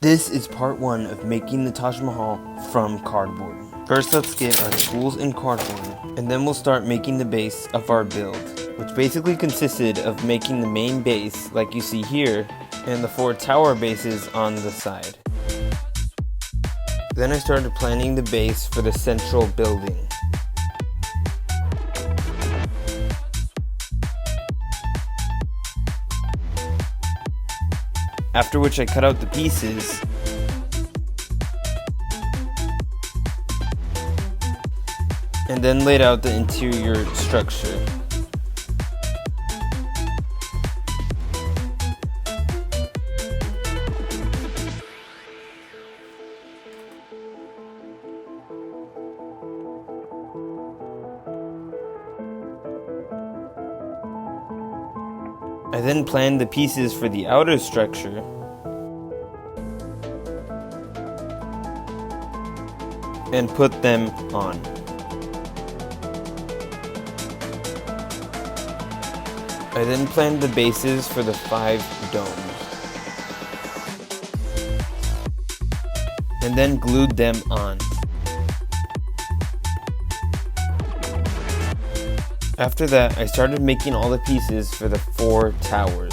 This is part 1 of making the Taj Mahal from cardboard. First, let's get our tools and cardboard, and then we'll start making the base of our build, which basically consisted of making the main base like you see here, and the 4 tower bases on the side. Then I started planning the base for the central building. After which I cut out the pieces and then laid out the interior structure. I then planned the pieces for the outer structure and put them on. I then planned the bases for the 5 domes and then glued them on. After that, I started making all the pieces for the 4 towers.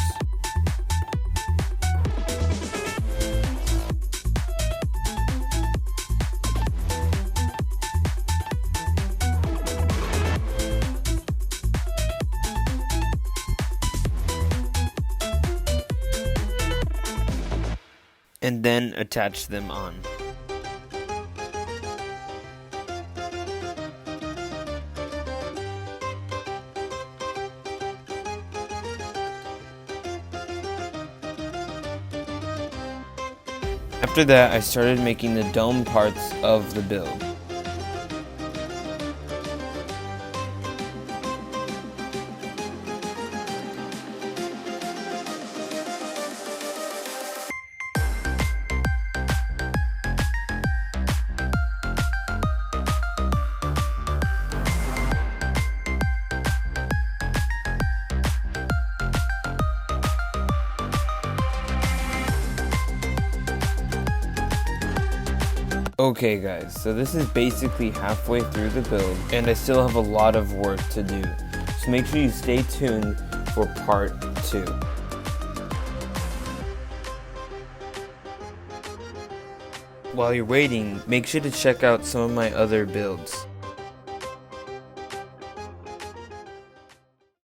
And then attach them on. After that, I started making the dome parts of the build. Okay guys, so this is basically halfway through the build, and I still have a lot of work to do. So make sure you stay tuned for part 2. While you're waiting, make sure to check out some of my other builds.